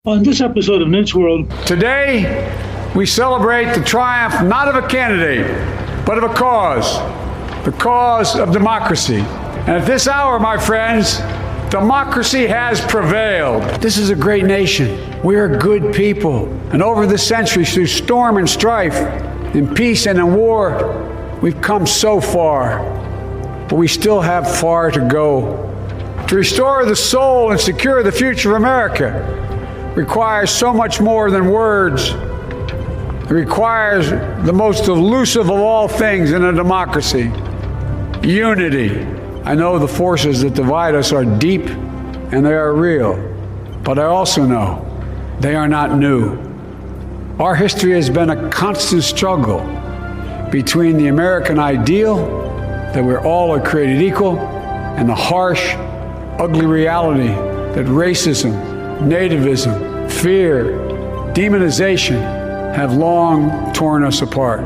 On this episode of Newt's World, today we celebrate the triumph not of a candidate, but of a cause, the cause of democracy. And at this hour, my friends, democracy has prevailed. This is a great nation. We are good people. And over the centuries, through storm and strife, in peace and in war, we've come so far. But we still have far to go. To restore the soul and secure the future of America requires so much more than words. It requires the most elusive of all things in a democracy, unity. I know the forces that divide us are deep and they are real, but I also know they are not new. Our history has been a constant struggle between the American ideal that we're all are created equal and the harsh, ugly reality that racism, nativism, fear, demonization have long torn us apart.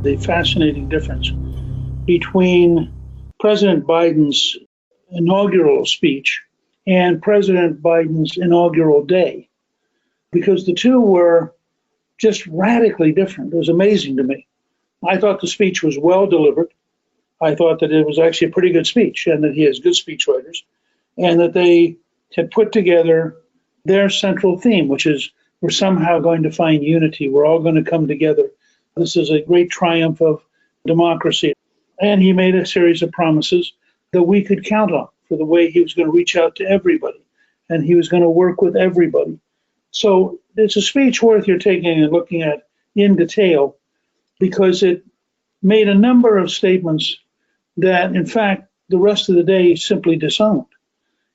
The fascinating difference between President Biden's inaugural speech and President Biden's inaugural day, because the two were just radically different. It was amazing to me. I thought the speech was well delivered. I thought that it was actually a pretty good speech and that he has good speechwriters and that they had put together their central theme, which is we're somehow going to find unity. We're all going to come together. This is a great triumph of democracy. And he made a series of promises that we could count on for the way he was going to reach out to everybody and he was going to work with everybody. So it's a speech worth your taking and looking at in detail because it made a number of statements that, in fact, the rest of the day simply disowned.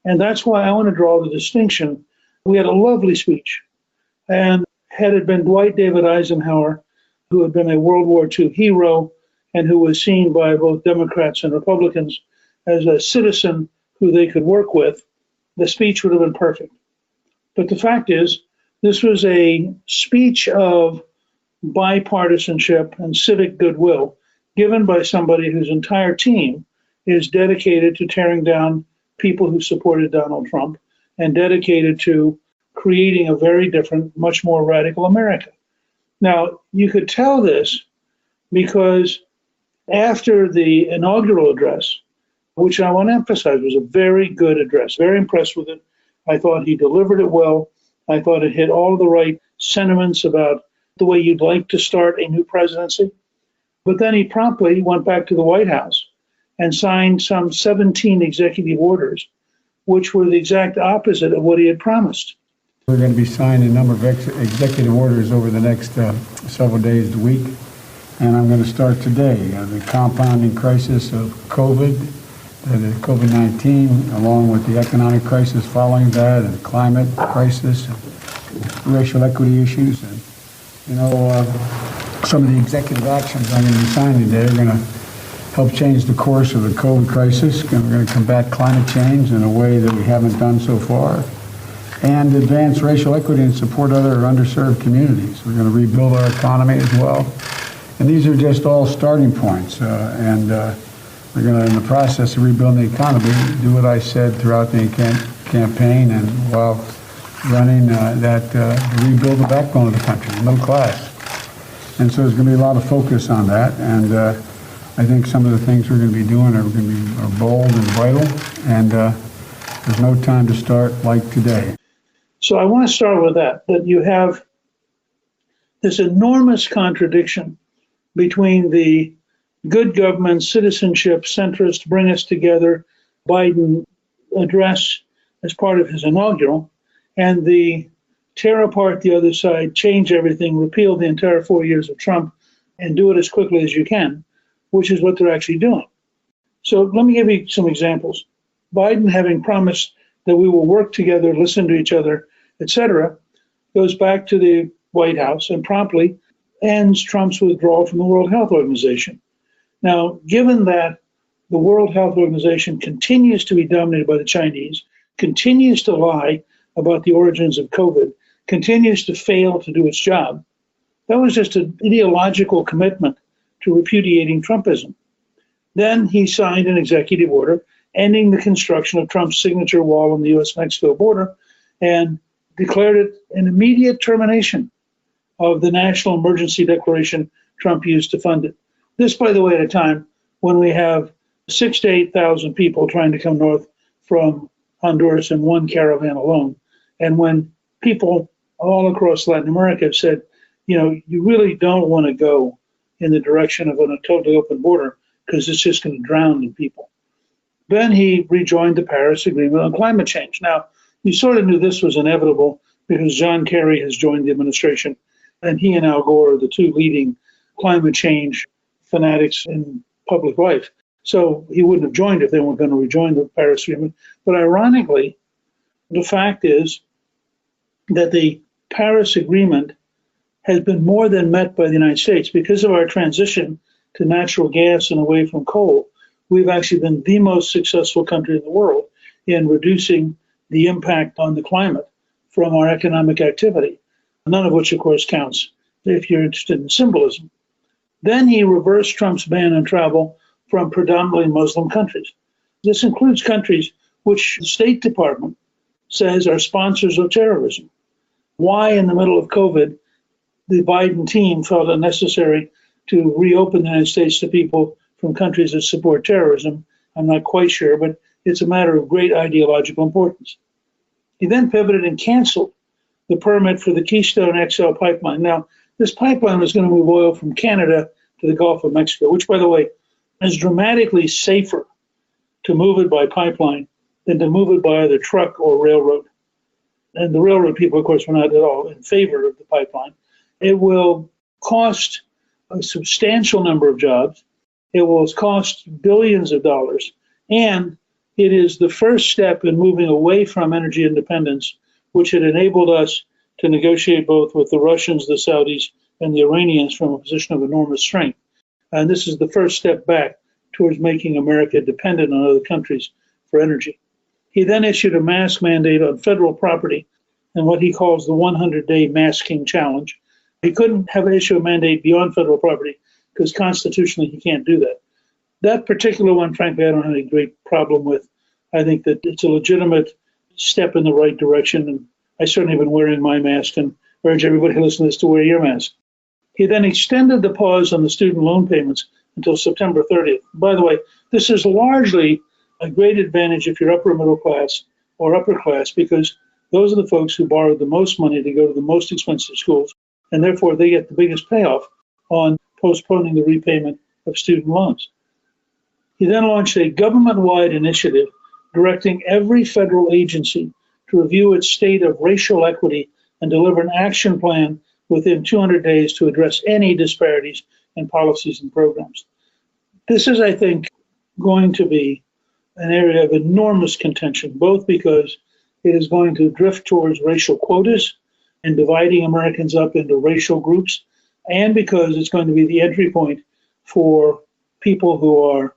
And that's why I want to draw the distinction. We had a lovely speech. And had it been Dwight David Eisenhower, who had been a World War II hero and who was seen by both Democrats and Republicans as a citizen who they could work with, the speech would have been perfect. But the fact is, this was a speech of bipartisanship and civic goodwill given by somebody whose entire team is dedicated to tearing down people who supported Donald Trump and dedicated to creating a very different, much more radical America. Now, you could tell this because after the inaugural address, which I want to emphasize was a very good address, very impressed with it. I thought he delivered it well. I thought it hit all of the right sentiments about the way you'd like to start a new presidency. But then he promptly went back to the White House and signed some 17 executive orders, which were the exact opposite of what he had promised. We're going to be signing a number of executive orders over the next several days to week. And I'm going to start today. The compounding crisis of COVID-19, along with the economic crisis following that, and climate crisis, and racial equity issues. And, some of the executive actions I'm going to be signing today are going to help change the course of the COVID crisis. We're going to combat climate change in a way that we haven't done so far, and advance racial equity and support other underserved communities. We're going to rebuild our economy as well. And these are just all starting points. We're going to, in the process of rebuilding the economy, do what I said throughout the campaign and while running rebuild the backbone of the country, the middle class. And so there's going to be a lot of focus on that. And I think some of the things we're going to be doing are going to be bold and vital. And there's no time to start like today. So I want to start with that you have this enormous contradiction between the good government, citizenship, centrist, bring us together, Biden address as part of his inaugural, and the tear apart the other side, change everything, repeal the entire 4 years of Trump, and do it as quickly as you can, which is what they're actually doing. So let me give you some examples. Biden, having promised that we will work together, listen to each other, etc., goes back to the White House and promptly ends Trump's withdrawal from the World Health Organization. Now, given that the World Health Organization continues to be dominated by the Chinese, continues to lie about the origins of COVID, continues to fail to do its job, that was just an ideological commitment to repudiating Trumpism. Then he signed an executive order ending the construction of Trump's signature wall on the U.S.-Mexico border and declared it an immediate termination of the national emergency declaration Trump used to fund it. This, by the way, at a time when we have 6,000 to 8,000 people trying to come north from Honduras in one caravan alone, and when people all across Latin America have said, you really don't want to go in the direction of a totally open border because it's just going to drown in people. Then he rejoined the Paris Agreement on climate change. Now, you sort of knew this was inevitable because John Kerry has joined the administration, and he and Al Gore are the two leading climate change fanatics in public life. So he wouldn't have joined if they weren't going to rejoin the Paris Agreement. But ironically, the fact is that the Paris Agreement has been more than met by the United States. Because of our transition to natural gas and away from coal, we've actually been the most successful country in the world in reducing the impact on the climate from our economic activity, none of which, of course, counts if you're interested in symbolism. Then he reversed Trump's ban on travel from predominantly Muslim countries. This includes countries which the State Department says are sponsors of terrorism. Why, in the middle of COVID, the Biden team felt it necessary to reopen the United States to people from countries that support terrorism, I'm not quite sure, but it's a matter of great ideological importance. He then pivoted and canceled the permit for the Keystone XL pipeline. Now, this pipeline was going to move oil from Canada to the Gulf of Mexico, which, by the way, is dramatically safer to move it by pipeline than to move it by either truck or railroad. And the railroad people, of course, were not at all in favor of the pipeline. It will cost a substantial number of jobs. It will cost billions of dollars. And it is the first step in moving away from energy independence, which had enabled us to negotiate both with the Russians, the Saudis, and the Iranians from a position of enormous strength. And this is the first step back towards making America dependent on other countries for energy. He then issued a mask mandate on federal property and what he calls the 100-day masking challenge. He couldn't have issued a mandate beyond federal property because constitutionally he can't do that. That particular one, frankly, I don't have any great problem with. I think that it's a legitimate step in the right direction, and I certainly have been wearing my mask and urge everybody who listens to this to wear your mask. He then extended the pause on the student loan payments until September 30th. By the way, this is largely a great advantage if you're upper middle class or upper class, because those are the folks who borrowed the most money to go to the most expensive schools, and therefore they get the biggest payoff on postponing the repayment of student loans. He then launched a government-wide initiative directing every federal agency to review its state of racial equity and deliver an action plan within 200 days to address any disparities in policies and programs. This is, I think, going to be an area of enormous contention, both because it is going to drift towards racial quotas and dividing Americans up into racial groups, and because it's going to be the entry point for people who are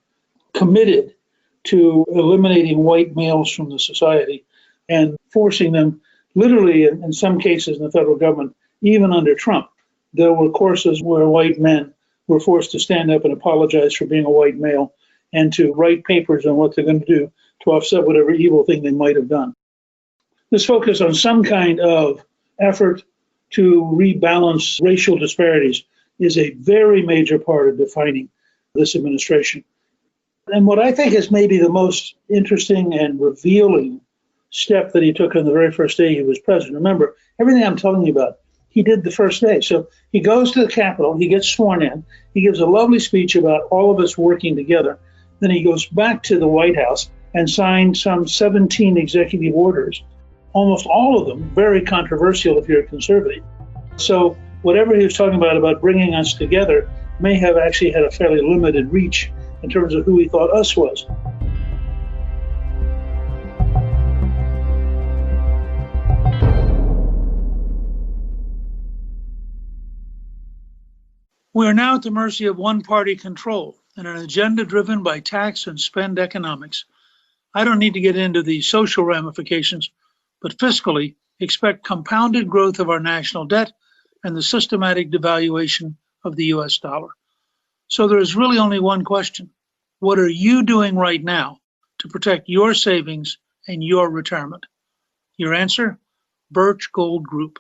committed to eliminating white males from the society and forcing them, literally in some cases in the federal government, even under Trump, there were courses where white men were forced to stand up and apologize for being a white male and to write papers on what they're going to do to offset whatever evil thing they might have done. This focus on some kind of effort to rebalance racial disparities is a very major part of defining this administration. And what I think is maybe the most interesting and revealing step that he took on the very first day he was president. Remember, everything I'm telling you about, he did the first day. So he goes to the Capitol, he gets sworn in, he gives a lovely speech about all of us working together. Then he goes back to the White House and signed some 17 executive orders, almost all of them very controversial if you're a conservative. So whatever he was talking about bringing us together may have actually had a fairly limited reach in terms of who he thought us was. We are now at the mercy of one-party control and an agenda driven by tax and spend economics. I don't need to get into the social ramifications, but fiscally, expect compounded growth of our national debt and the systematic devaluation of the US dollar. So there is really only one question. What are you doing right now to protect your savings and your retirement? Your answer? Birch Gold Group.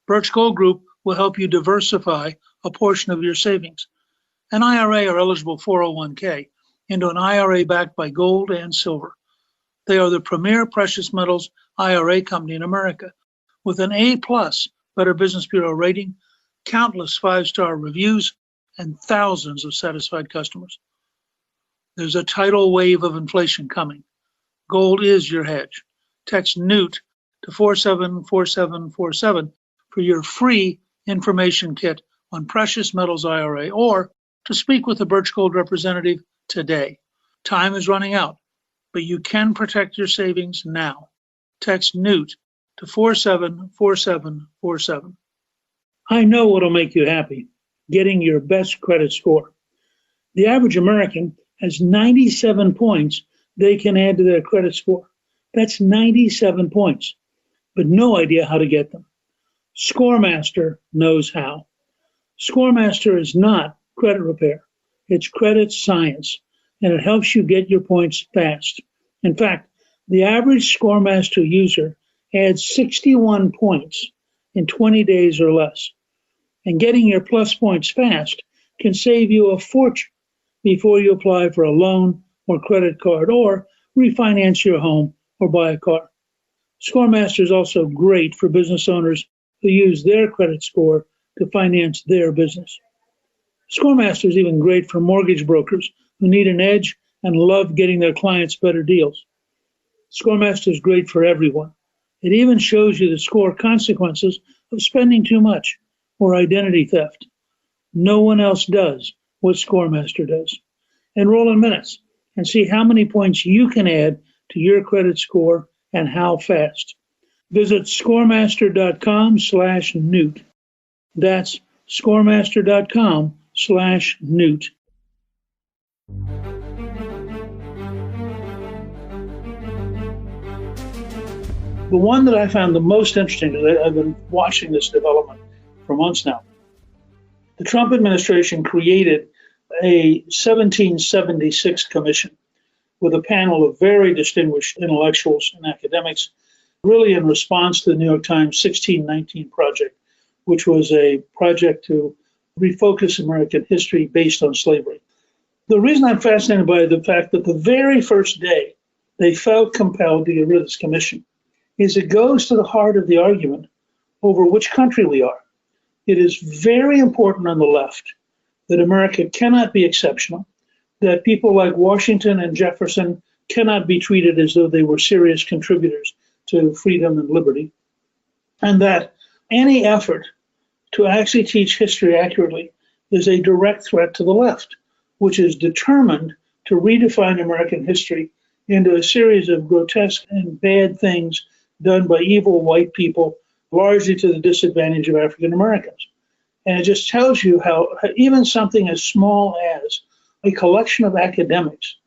Birch Gold Group will help you diversify a portion of your savings, an IRA or eligible 401k, into an IRA backed by gold and silver. They are the premier precious metals IRA company in America, with an A-plus Better Business Bureau rating, countless 5-star reviews, and thousands of satisfied customers. There's a tidal wave of inflation coming. Gold is your hedge. Text Newt to 474747 for your free information kit on Precious Metals IRA, or to speak with a Birch Gold representative today. Time is running out, but you can protect your savings now. Text Newt to 474747. I know what'll make you happy: getting your best credit score. The average American has 97 points they can add to their credit score. That's 97 points, but no idea how to get them. ScoreMaster knows how. ScoreMaster is not credit repair. It's credit science, and it helps you get your points fast. In fact, the average ScoreMaster user adds 61 points in 20 days or less. And getting your plus points fast can save you a fortune before you apply for a loan or credit card or refinance your home or buy a car. ScoreMaster is also great for business owners who use their credit score to finance their business. ScoreMaster is even great for mortgage brokers who need an edge and love getting their clients better deals. ScoreMaster is great for everyone. It even shows you the score consequences of spending too much or identity theft. No one else does what ScoreMaster does. Enroll in minutes and see how many points you can add to your credit score and how fast. Visit scoremaster.com/Newt. That's scoremaster.com/Newt. The one that I found the most interesting, because I've been watching this development for months now, the Trump administration created a 1776 commission with a panel of very distinguished intellectuals and academics, really in response to the New York Times 1619 project, which was a project to refocus American history based on slavery. The reason I'm fascinated by the fact that the very first day they felt compelled to get rid of this commission is it goes to the heart of the argument over which country we are. It is very important on the left that America cannot be exceptional, that people like Washington and Jefferson cannot be treated as though they were serious contributors to freedom and liberty, and that any effort to actually teach history accurately is a direct threat to the left, which is determined to redefine American history into a series of grotesque and bad things done by evil white people, largely to the disadvantage of African Americans. And it just tells you how even something as small as a collection of academics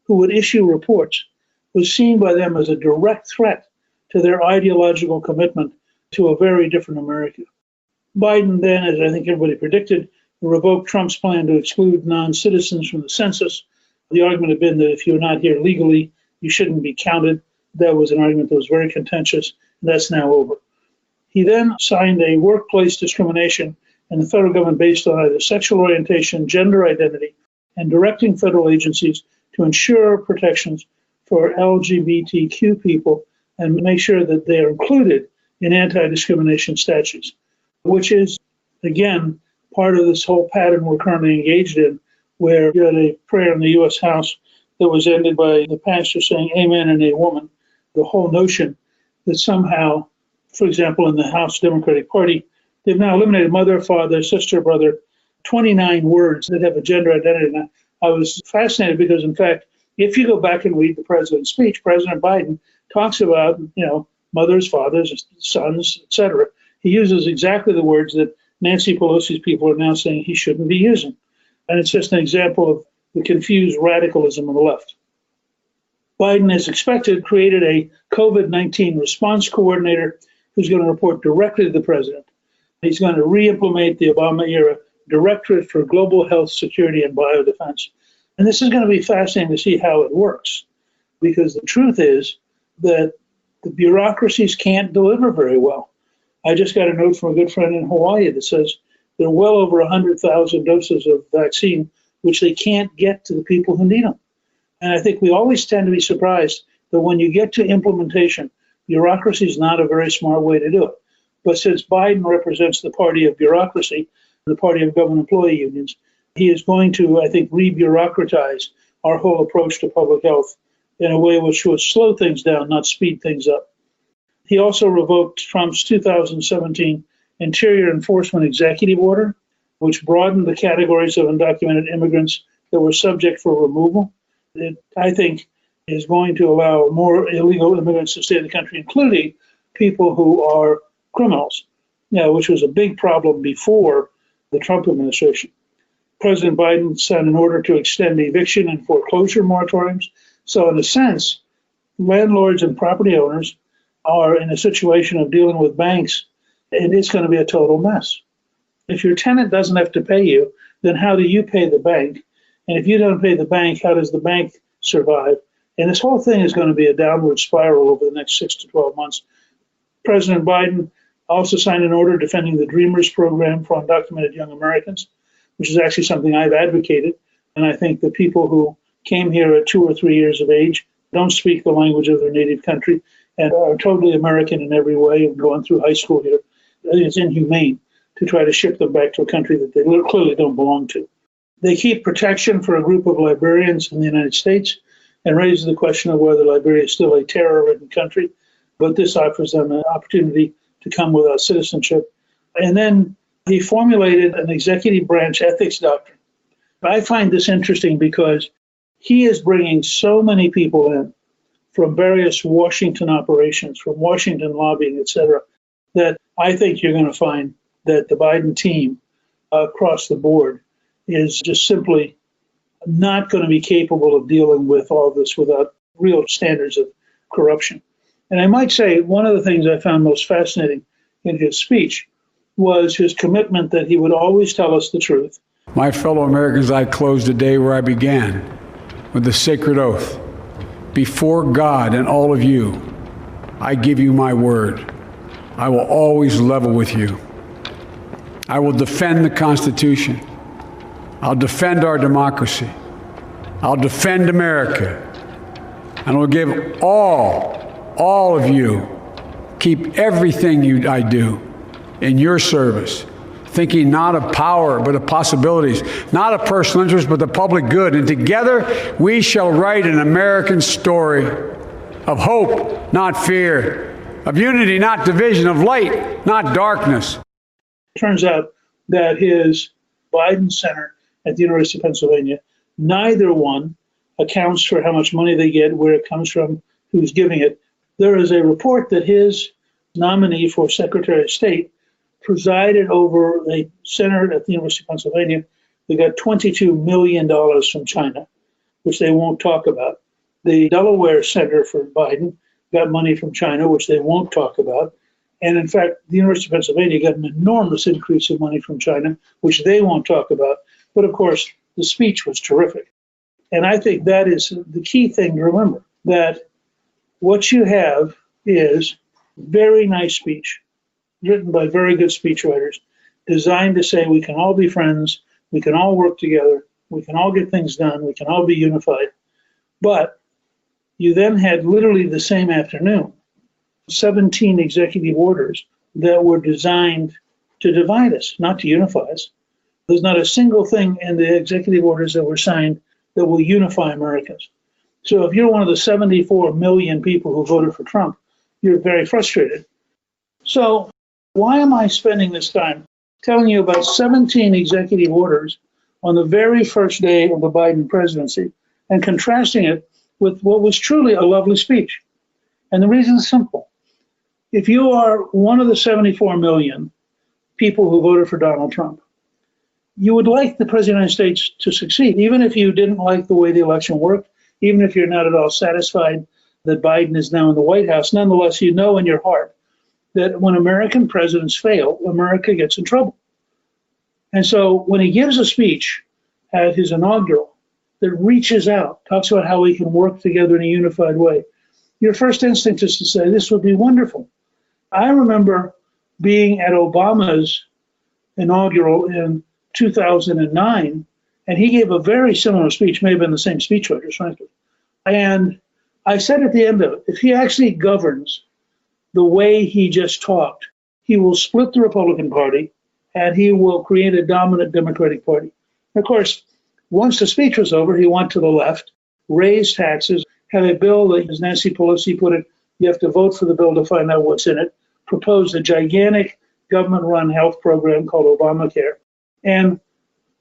who would issue reports was seen by them as a direct threat to their ideological commitment to a very different America. Biden then, as I think everybody predicted, revoked Trump's plan to exclude non-citizens from the census. The argument had been that if you're not here legally, you shouldn't be counted. That was an argument that was very contentious, and that's now over. He then signed a workplace discrimination in the federal government based on either sexual orientation, gender identity, and directing federal agencies to ensure protections for LGBTQ people and make sure that they are included in anti-discrimination statutes, which is, again, part of this whole pattern we're currently engaged in, where you had a prayer in the U.S. House that was ended by the pastor saying amen and a woman. The whole notion that somehow, for example, in the House Democratic Party, they've now eliminated mother, father, sister, brother, 29 words that have a gender identity. And I was fascinated because, in fact, if you go back and read the president's speech, President Biden talks about, mothers, fathers, sons, etc. He uses exactly the words that Nancy Pelosi's people are now saying he shouldn't be using. And it's just an example of the confused radicalism on the left. Biden, as expected, created a COVID-19 response coordinator who's going to report directly to the president. He's going to re-implement the Obama-era Directorate for Global Health Security and Biodefense. And this is going to be fascinating to see how it works, because the truth is that the bureaucracies can't deliver very well. I just got a note from a good friend in Hawaii that says there are well over 100,000 doses of vaccine, which they can't get to the people who need them. And I think we always tend to be surprised that when you get to implementation, bureaucracy is not a very smart way to do it. But since Biden represents the party of bureaucracy, the party of government employee unions, he is going to, I think, re-bureaucratize our whole approach to public health in a way which would slow things down, not speed things up. He also revoked Trump's 2017 Interior Enforcement Executive Order, which broadened the categories of undocumented immigrants that were subject for removal. It, I think, is going to allow more illegal immigrants to stay in the country, including people who are criminals, which was a big problem before the Trump administration. President Biden signed an order to extend eviction and foreclosure moratoriums. So in a sense, landlords and property owners are in a situation of dealing with banks, and it's going to be a total mess. If your tenant doesn't have to pay you, then how do you pay the bank? And if you don't pay the bank, how does the bank survive? And this whole thing is going to be a downward spiral over the next 6 to 12 months. President Biden also signed an order defending the Dreamers program for undocumented young Americans, which is actually something I've advocated. And I think the people who came here at 2 or 3 years of age, don't speak the language of their native country, and are totally American in every way and going through high school here, it's inhumane to try to ship them back to a country that they clearly don't belong to. They keep protection for a group of Liberians in the United States and raises the question of whether Liberia is still a terror-ridden country, but this offers them an opportunity to come without citizenship. And then he formulated an executive branch ethics doctrine. I find this interesting because he is bringing so many people in from various Washington operations, from Washington lobbying, et cetera, that I think you're going to find that the Biden team across the board is just simply not going to be capable of dealing with all this without real standards of corruption. And I might say one of the things I found most fascinating in his speech was his commitment that he would always tell us the truth. My fellow Americans, I close the day where I began, with the sacred oath. Before God and all of you, I give you my word. I will always level with you. I will defend the Constitution. I'll defend our democracy. I'll defend America. And I'll give all of you, keep everything I do in your service, thinking not of power, but of possibilities, not of personal interest, but the public good. And together we shall write an American story of hope, not fear, of unity, not division, of light, not darkness. It turns out that his Biden Center at the University of Pennsylvania, neither one accounts for how much money they get, where it comes from, who's giving it. There is a report that his nominee for Secretary of State presided over a center at the University of Pennsylvania that got $22 million from China, which they won't talk about. The Delaware Center for Biden got money from China, which they won't talk about. And in fact, the University of Pennsylvania got an enormous increase of money from China, which they won't talk about. But of course, the speech was terrific. And I think that is the key thing to remember, that what you have is very nice speech, written by very good speechwriters, designed to say we can all be friends, we can all work together, we can all get things done, we can all be unified. But you then had literally the same afternoon 17 executive orders that were designed to divide us, not to unify us. There's not a single thing in the executive orders that were signed that will unify Americans. So if you're one of the 74 million people who voted for Trump, you're very frustrated. So why am I spending this time telling you about 17 executive orders on the very first day of the Biden presidency and contrasting it with what was truly a lovely speech? And the reason is simple. If you are one of the 74 million people who voted for Donald Trump, you would like the President of the United States to succeed, even if you didn't like the way the election worked, even if you're not at all satisfied that Biden is now in the White House. Nonetheless, you know in your heart that when American presidents fail, America gets in trouble. And so when he gives a speech at his inaugural, that reaches out, talks about how we can work together in a unified way, your first instinct is to say, this would be wonderful. I remember being at Obama's inaugural in 2009, and he gave a very similar speech, may have been the same speechwriters, frankly. And I said at the end of it, if he actually governs the way he just talked, he will split the Republican Party and he will create a dominant Democratic Party. Of course, once the speech was over, he went to the left, raised taxes, had a bill that, as Nancy Pelosi put it, you have to vote for the bill to find out what's in it, proposed a gigantic government-run health program called Obamacare, and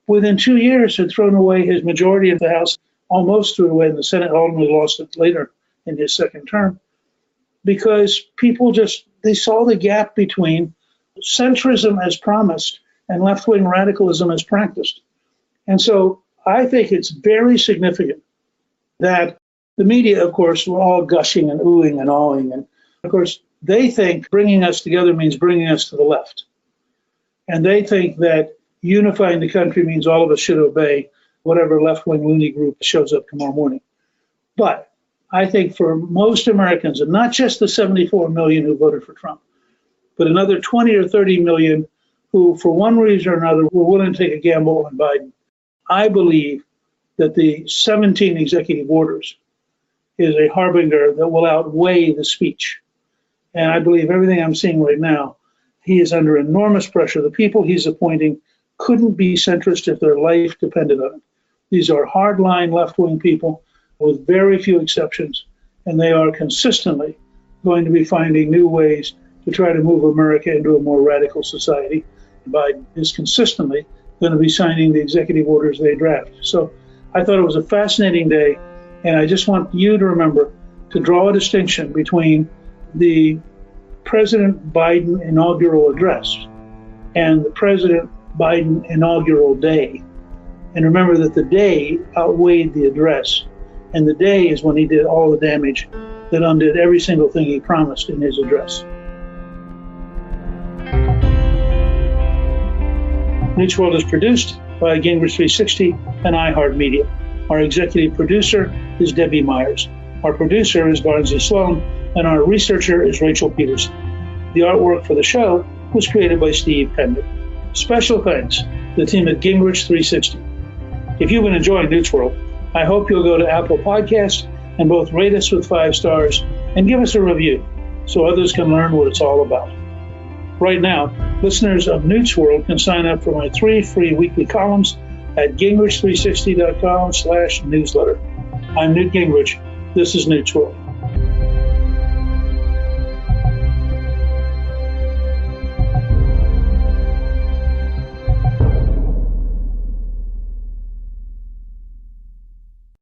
within 2 years had thrown away his majority in the House, almost threw away in the Senate, ultimately lost it later in his second term, because people they saw the gap between centrism as promised and left-wing radicalism as practiced. And so I think it's very significant that the media, of course, were all gushing and oohing and awing. And of course, they think bringing us together means bringing us to the left. And they think that unifying the country means all of us should obey whatever left-wing loony group shows up tomorrow morning. But I think for most Americans, and not just the 74 million who voted for Trump, but another 20 or 30 million who, for one reason or another, were willing to take a gamble on Biden, I believe that the 17 executive orders is a harbinger that will outweigh the speech. And I believe everything I'm seeing right now, he is under enormous pressure. The people he's appointing couldn't be centrist if their life depended on it. These are hardline left-wing people with very few exceptions, and they are consistently going to be finding new ways to try to move America into a more radical society. Biden is consistently going to be signing the executive orders they draft. So I thought it was a fascinating day, and I just want you to remember to draw a distinction between the President Biden inaugural address and the President Biden inaugural day. And remember that the day outweighed the address, and the day is when he did all the damage that undid every single thing he promised in his address. Newt's World is produced by Gingrich 360 and iHeartMedia. Our executive producer is Debbie Myers. Our producer is Barnsley Sloan, and our researcher is Rachel Peterson. The artwork for the show was created by Steve Pender. Special thanks to the team at Gingrich 360. If you've been enjoying Newt's World, I hope you'll go to Apple Podcasts and both rate us with 5 stars and give us a review so others can learn what it's all about. Right now, listeners of Newt's World can sign up for my 3 free weekly columns at gingrich360.com/newsletter. I'm Newt Gingrich. This is Newt's World.